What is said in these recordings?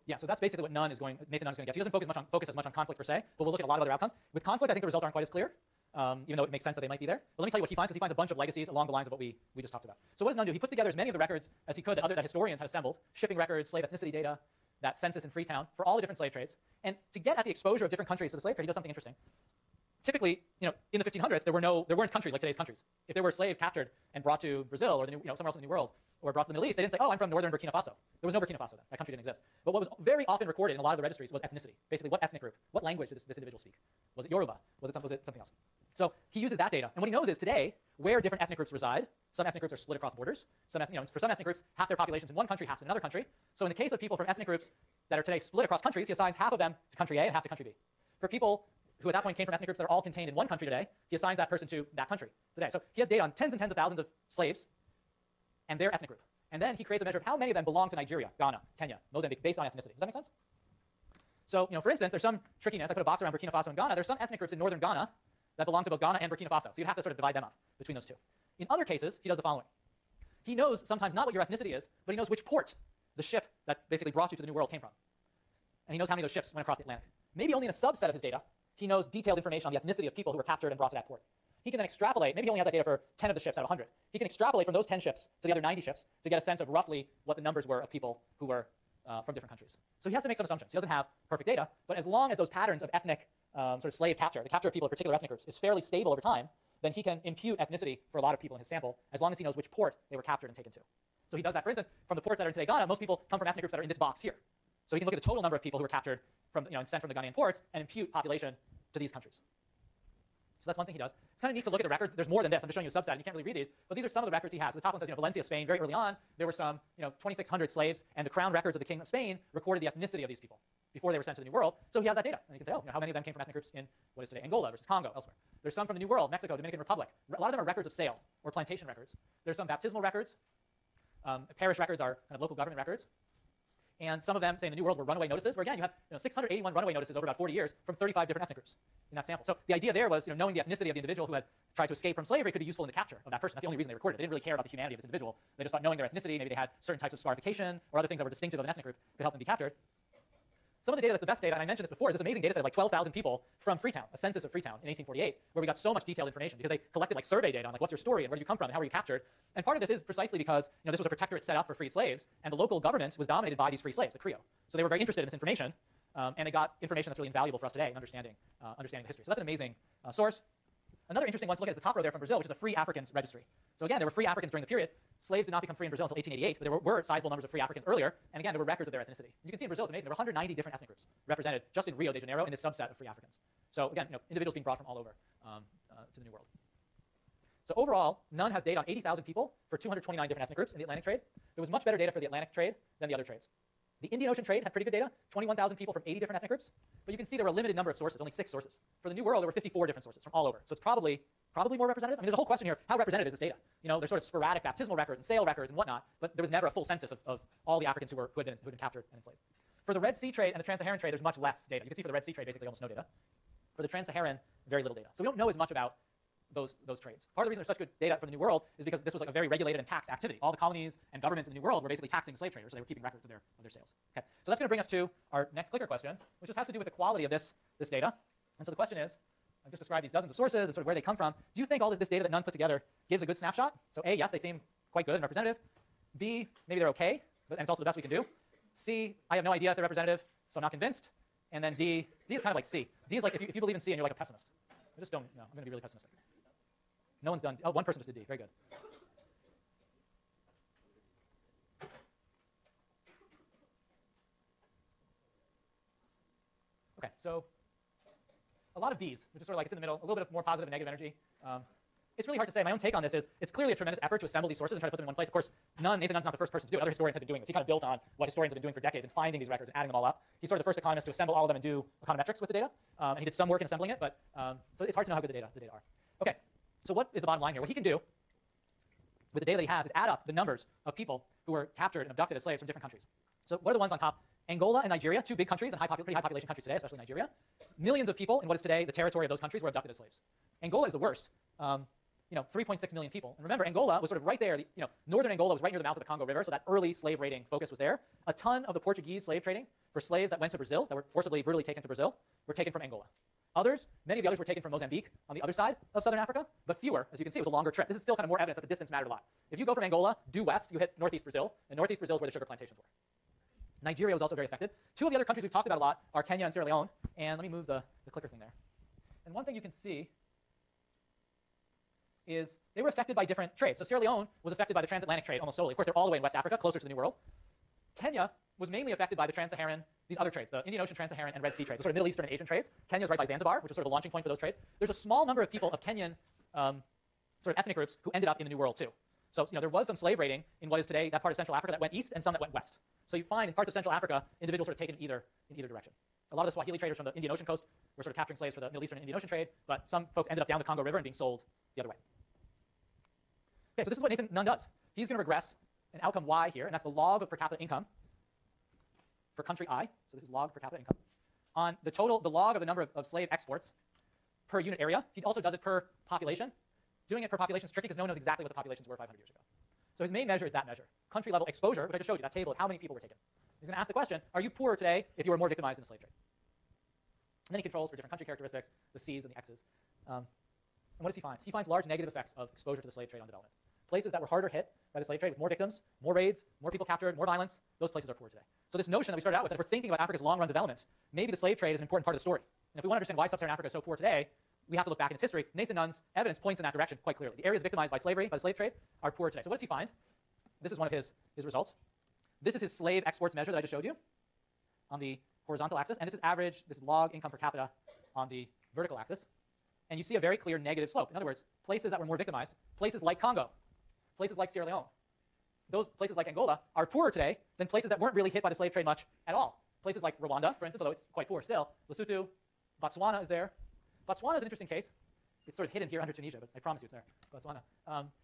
Yeah, so that's basically what Nathan Nunn is going to get. He doesn't focus as much on conflict per se, but we'll look at a lot of other outcomes. With conflict, I think the results aren't quite as clear, even though it makes sense that they might be there. But let me tell you what he finds, because he finds a bunch of legacies along the lines of what we just talked about. So what does Nunn do? He puts together as many of the records as he could that historians had assembled, shipping records, slave ethnicity data, that census in Freetown, for all the different slave trades. And to get at the exposure of different countries to the slave trade, he does something interesting. Typically, in the 1500s, there weren't countries like today's countries. If there were slaves captured and brought to Brazil or somewhere else in the New World, or brought to the Middle East, they didn't say, oh, I'm from northern Burkina Faso. There was no Burkina Faso then. That country didn't exist. But what was very often recorded in a lot of the registries was ethnicity. Basically, what ethnic group, what language did this individual speak? Was it Yoruba? Was it something else? So he uses that data. And what he knows is today, where different ethnic groups reside, some ethnic groups are split across borders. For some ethnic groups, half their population's in one country, half's in another country. So in the case of people from ethnic groups that are today split across countries, he assigns half of them to country A and half to country B. For people who at that point came from ethnic groups that are all contained in one country today, he assigns that person to that country today. So he has data on tens and tens of thousands of slaves and their ethnic group. And then he creates a measure of how many of them belong to Nigeria, Ghana, Kenya, Mozambique, based on ethnicity. Does that make sense? So, for instance, there's some trickiness. I put a box around Burkina Faso and Ghana. There's some ethnic groups in northern Ghana that belong to both Ghana and Burkina Faso. So you'd have to sort of divide them up between those two. In other cases, he does the following. He knows sometimes not what your ethnicity is, but he knows which port the ship that basically brought you to the New World came from. And he knows how many of those ships went across the Atlantic. Maybe only in a subset of his data, he knows detailed information on the ethnicity of people who were captured and brought to that port. He can then extrapolate, maybe he only has that data for 10 of the ships out of 100. He can extrapolate from those 10 ships to the other 90 ships to get a sense of roughly what the numbers were of people who were from different countries. So he has to make some assumptions. He doesn't have perfect data, but as long as those patterns of ethnic sort of slave capture, the capture of people of particular ethnic groups, is fairly stable over time, then he can impute ethnicity for a lot of people in his sample, as long as he knows which port they were captured and taken to. So he does that, for instance, from the ports that are in today Ghana, most people come from ethnic groups that are in this box here. So he can look at the total number of people who were captured from, and sent from the Ghanaian ports and impute population to these countries. So that's one thing he does. It's kind of neat to look at the record. There's more than this. I'm just showing you a subset, and you can't really read these. But these are some of the records he has. The top one says, Valencia, Spain. Very early on, there were some, 2,600 slaves, and the crown records of the King of Spain recorded the ethnicity of these people before they were sent to the New World. So he has that data, and he can say, how many of them came from ethnic groups in what is today Angola versus Congo, elsewhere. There's some from the New World, Mexico, Dominican Republic. A lot of them are records of sale or plantation records. There's some baptismal records. Parish records are kind of local government records. And some of them, say in the New World, were runaway notices, where again, you have 681 runaway notices over about 40 years from 35 different ethnic groups in that sample. So the idea there was, knowing the ethnicity of the individual who had tried to escape from slavery could be useful in the capture of that person. That's the only reason they recorded it. They didn't really care about the humanity of this individual. They just thought knowing their ethnicity, maybe they had certain types of scarification or other things that were distinctive of an ethnic group could help them be captured. Some of the data that's the best data, and I mentioned this before, is this amazing data set of like 12,000 people from Freetown, a census of Freetown in 1848, where we got so much detailed information because they collected like survey data on like what's your story and where did you come from and how were you captured. And part of this is precisely because this was a protectorate set up for freed slaves, and the local government was dominated by these free slaves, the Creole. So they were very interested in this information, and they got information that's really invaluable for us today in understanding the history. So that's an amazing source. Another interesting one to look at is the top row there from Brazil, which is a free Africans registry. So again, there were free Africans during the period. Slaves did not become free in Brazil until 1888, but there were sizable numbers of free Africans earlier, and again, there were records of their ethnicity. You can see in Brazil, it's amazing. There were 190 different ethnic groups represented just in Rio de Janeiro in this subset of free Africans. So again, individuals being brought from all over to the New World. So overall, Nunn has data on 80,000 people for 229 different ethnic groups in the Atlantic trade. There was much better data for the Atlantic trade than the other trades. The Indian Ocean trade had pretty good data, 21,000 people from 80 different ethnic groups, but you can see there were a limited number of sources, only 6 sources. For the New World, there were 54 different sources from all over. So it's probably more representative. I mean, there's a whole question here, how representative is this data? There's sort of sporadic baptismal records and sale records and whatnot, but there was never a full census of all the Africans who had been captured and enslaved. For the Red Sea trade and the Trans-Saharan trade, there's much less data. You can see for the Red Sea trade, basically almost no data. For the Trans-Saharan, very little data. So we don't know as much about those trades. Part of the reason there's such good data for the New World is because this was like a very regulated and taxed activity. All the colonies and governments in the New World were basically taxing slave traders, so they were keeping records of their sales. Okay, so that's going to bring us to our next clicker question, which just has to do with the quality of this data. And so the question is, I've just described these dozens of sources and sort of where they come from. Do you think all this data that Nunn put together gives a good snapshot? So A, yes, they seem quite good and representative. B, maybe they're okay, and it's also the best we can do. C, I have no idea if they're representative, so I'm not convinced. And then D is kind of like C. D is like if you believe in C and you're like a pessimist. I just don't know. I'm going to be really pessimistic. No one's done. Oh, one person just did D. Very good. Okay, so a lot of Bs, which is sort of like it's in the middle, a little bit of more positive and negative energy. It's really hard to say. My own take on this is it's clearly a tremendous effort to assemble these sources and try to put them in one place. Of course, Nathan Nunn's not the first person to do it. Other historians have been doing this. He kind of built on what historians have been doing for decades and finding these records and adding them all up. He's sort of the first economist to assemble all of them and do econometrics with the data. And he did some work in assembling it, but so it's hard to know how good the data are. Okay, so what is the bottom line here? What he can do with the data that he has is add up the numbers of people who were captured and abducted as slaves from different countries. So what are the ones on top? Angola and Nigeria, 2 big countries and pretty high population countries today, especially Nigeria. Millions of people in what is today the territory of those countries were abducted as slaves. Angola is the worst. 3.6 million people. And remember, Angola was sort of right there. Northern Angola was right near the mouth of the Congo River, so that early slave raiding focus was there. A ton of the Portuguese slave trading for slaves that went to Brazil, that were forcibly, brutally taken to Brazil, were taken from Angola. Others, many of the others were taken from Mozambique on the other side of southern Africa, but fewer. As you can see, it was a longer trip. This is still kind of more evidence that the distance mattered a lot. If you go from Angola due west, you hit northeast Brazil, and northeast Brazil is where the sugar plantations were. Nigeria was also very affected. Two of the other countries we've talked about a lot are Kenya and Sierra Leone. And let me move the clicker thing there. And one thing you can see is they were affected by different trades. So Sierra Leone was affected by the transatlantic trade almost solely. Of course, they're all the way in West Africa, closer to the New World. Kenya was mainly affected by the trans-Saharan, these other trades, the Indian Ocean, trans-Saharan, and Red Sea trades, the sort of Middle Eastern and Asian trades. Kenya's right by Zanzibar, which is sort of a launching point for those trades. There's a small number of people of Kenyan sort of ethnic groups who ended up in the New World too. So there was some slave raiding in what is today that part of Central Africa that went east and some that went west. So you find in parts of Central Africa, individuals sort of taken in either direction. A lot of the Swahili traders from the Indian Ocean coast were sort of capturing slaves for the Middle Eastern and Indian Ocean trade, but some folks ended up down the Congo River and being sold the other way. Okay, so this is what Nathan Nunn does. He's going to regress an outcome y here, and that's the log of per capita income for country I. So this is log per capita income on the log of the number of slave exports per unit area. He also does it per population. Doing it per population is tricky because no one knows exactly what the populations were 500 years ago. So his main measure is that measure, country level exposure, which I just showed you, that table of how many people were taken. He's going to ask the question, are you poorer today if you were more victimized in the slave trade? And then he controls for different country characteristics, the C's and the X's. And what does he find? He finds large negative effects of exposure to the slave trade on development. Places that were harder hit by the slave trade with more victims, more raids, more people captured, more violence, those places are poor today. So this notion that we started out with, that if we're thinking about Africa's long-run development, maybe the slave trade is an important part of the story. And if we want to understand why sub-Saharan Africa is so poor today, we have to look back in its history. Nathan Nunn's evidence points in that direction quite clearly. The areas victimized by slavery, by the slave trade, are poor today. So what does he find? This is one of his results. This is his slave exports measure that I just showed you on the horizontal axis. And this is average, this is log income per capita on the vertical axis. And you see a very clear negative slope. In other words, places that were more victimized, places like Congo, places like Sierra Leone, those places like Angola are poorer today than places that weren't really hit by the slave trade much at all. Places like Rwanda, for instance, although it's quite poor still, Lesotho, Botswana is there. Botswana is an interesting case. It's sort of hidden here under Tunisia, but I promise you it's there. Botswana.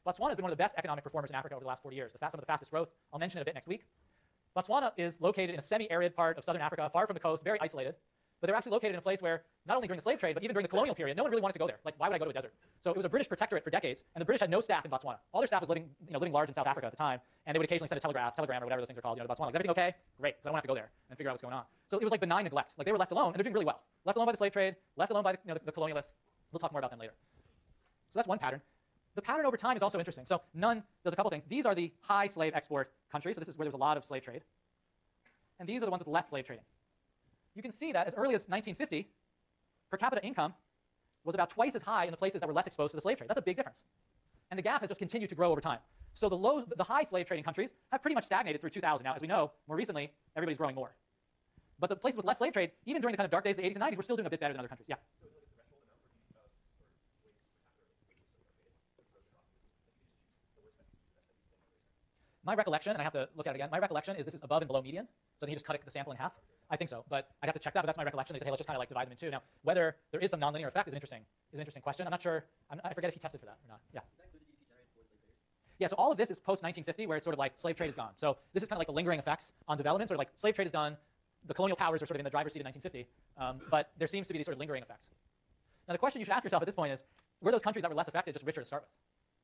Botswana has been one of the best economic performers in Africa over the last 40 years. Some of the fastest growth. I'll mention it a bit next week. Botswana is located in a semi-arid part of southern Africa, far from the coast, very isolated. But they're actually located in a place where, not only during the slave trade, but even during the colonial period, no one really wanted to go there. Like, why would I go to a desert? So it was a British protectorate for decades, and the British had no staff in Botswana. All their staff was living large in South Africa at the time, and they would occasionally send a telegram or whatever those things are called, to Botswana. Like, is everything okay? Great, because I don't have to go there and figure out what's going on. So it was like benign neglect. Like, they were left alone, and they're doing really well. Left alone by the slave trade, left alone by the colonialists. We'll talk more about them later. So that's one pattern. The pattern over time is also interesting. So Nunn does a couple things. These are the high slave export countries. So this is where there's a lot of slave trade. And these are the ones with less slave trading. You can see that as early as 1950, per capita income was about twice as high in the places that were less exposed to the slave trade. That's a big difference. And the gap has just continued to grow over time. So the high slave trading countries have pretty much stagnated through 2000. Now, as we know, more recently, everybody's growing more. But the places with less slave trade, even during the kind of dark days of the 80s and 90s, were still doing a bit better than other countries. Yeah? My recollection, and I have to look at it again, my recollection is this is above and below median. So then he just cut the sample in half. I think so, but I'd have to check that, but that's my recollection. They said, hey, let's just kind of like divide them in two. Now, whether there is some nonlinear effect is an interesting question. I'm not sure. I forget if he tested for that or not. Yeah. Yeah, so all of this is post-1950, where it's sort of like slave trade is gone. So this is kind of like the lingering effects on development. Sort of like slave trade is done, the colonial powers are sort of in the driver's seat in 1950, but there seems to be these sort of lingering effects. Now, the question you should ask yourself at this point is, were those countries that were less affected just richer to start with?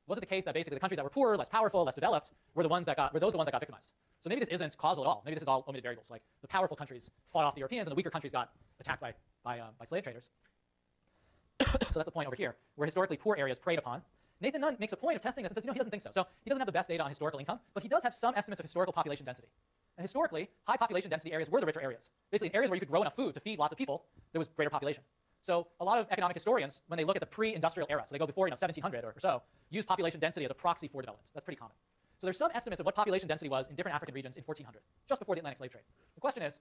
Was it the case that basically the countries that were poorer, less powerful, less developed, were those the ones that got victimized? So maybe this isn't causal at all. Maybe this is all omitted variables. Like the powerful countries fought off the Europeans, and the weaker countries got attacked by slave traders. So that's the point over here, where historically poor areas preyed upon. Nathan Nunn makes a point of testing this and says, he doesn't think so. So he doesn't have the best data on historical income, but he does have some estimates of historical population density. And historically, high population density areas were the richer areas. Basically, in areas where you could grow enough food to feed lots of people, there was greater population. So a lot of economic historians, when they look at the pre-industrial era, so they go before 1700 or so, use population density as a proxy for development. That's pretty common. So there's some estimates of what population density was in different African regions in 1400, just before the Atlantic slave trade. The question is,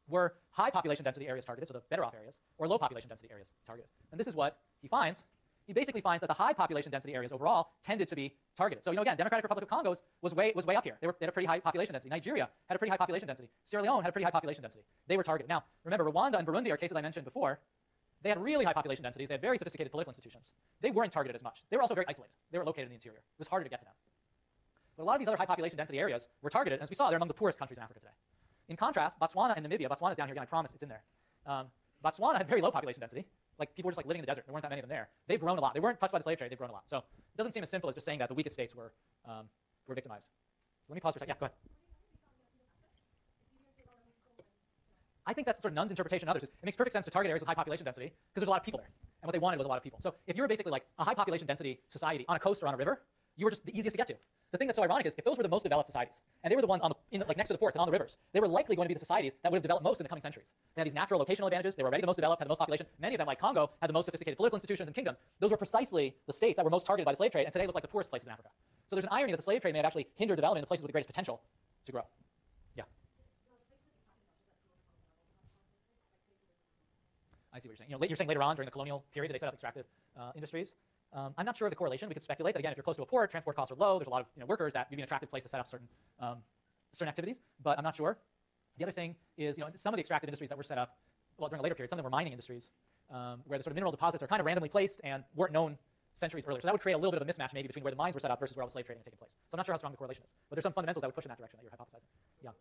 were high population density areas targeted, so the better off areas, or low population density areas targeted? And this is what he finds. He basically finds that the high population density areas overall tended to be targeted. So again, Democratic Republic of Congo was way up here. They had a pretty high population density. Nigeria had a pretty high population density. Sierra Leone had a pretty high population density. They were targeted. Now, remember, Rwanda and Burundi are cases I mentioned before. They had really high population densities. They had very sophisticated political institutions. They weren't targeted as much. They were also very isolated. They were located in the interior. It was harder to get to them. But a lot of these other high population density areas were targeted, and as we saw, they're among the poorest countries in Africa today. In contrast, Botswana and Namibia, Botswana's down here again, I promise it's in there. Botswana had very low population density. Like, people were just like living in the desert. There weren't that many of them there. They've grown a lot. They weren't touched by the slave trade. They've grown a lot. So it doesn't seem as simple as just saying that the weakest states were victimized. Let me pause for a second. Yeah, go ahead. I think that's sort of Nunn's interpretation and others. It makes perfect sense to target areas with high population density because there's a lot of people there. And what they wanted was a lot of people. So if you were basically like a high population density society on a coast or on a river, you were just the easiest to get to. The thing that's so ironic is if those were the most developed societies, and they were the ones on like next to the ports and on the rivers, they were likely going to be the societies that would have developed most in the coming centuries. They had these natural locational advantages. They were already the most developed, had the most population. Many of them, like Congo, had the most sophisticated political institutions and kingdoms. Those were precisely the states that were most targeted by the slave trade, and today look like the poorest places in Africa. So there's an irony that the slave trade may have actually hindered development in the places with the greatest potential to grow. Yeah. I see what you're saying. You're saying later on during the colonial period, they set up extractive industries. I'm not sure of the correlation. We could speculate that, again, if you're close to a port, transport costs are low. There's a lot of workers that would be an attractive place to set up certain activities, but I'm not sure. The other thing is, some of the extractive industries that were set up, well, during a later period, some of them were mining industries, where the sort of mineral deposits are kind of randomly placed and weren't known centuries earlier. So that would create a little bit of a mismatch maybe between where the mines were set up versus where all the slave trading had taken place. So I'm not sure how strong the correlation is, but there's some fundamentals that would push in that direction that you're hypothesizing. Yeah.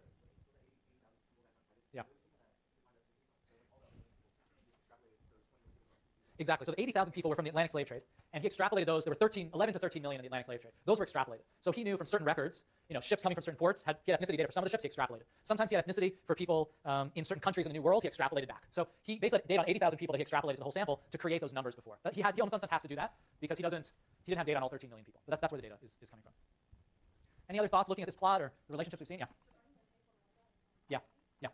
Yeah. Exactly. So the 80,000 people were from the Atlantic slave trade, and he extrapolated those. There were 11 to 13 million in the Atlantic slave trade. Those were extrapolated. So he knew from certain records, ships coming from certain ports he had ethnicity data for some of the ships. He extrapolated. Sometimes he had ethnicity for people in certain countries in the New World. He extrapolated back. So he basically data on 80,000 people that he extrapolated to the whole sample to create those numbers before. But he almost sometimes has to do that because he didn't have data on all 13 million people. But that's where the data is coming from. Any other thoughts looking at this plot or the relationships we've seen? Yeah. Yeah. Yeah.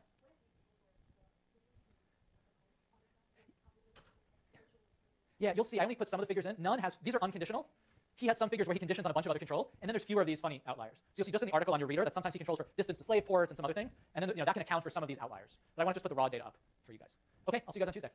Yeah, you'll see. I only put some of the figures in. None has, these are unconditional. He has some figures where he conditions on a bunch of other controls, and then there's fewer of these funny outliers. So you'll see just in the article on your reader that sometimes he controls for distance to slave ports and some other things, and then that can account for some of these outliers. But I want to just put the raw data up for you guys. Okay, I'll see you guys on Tuesday.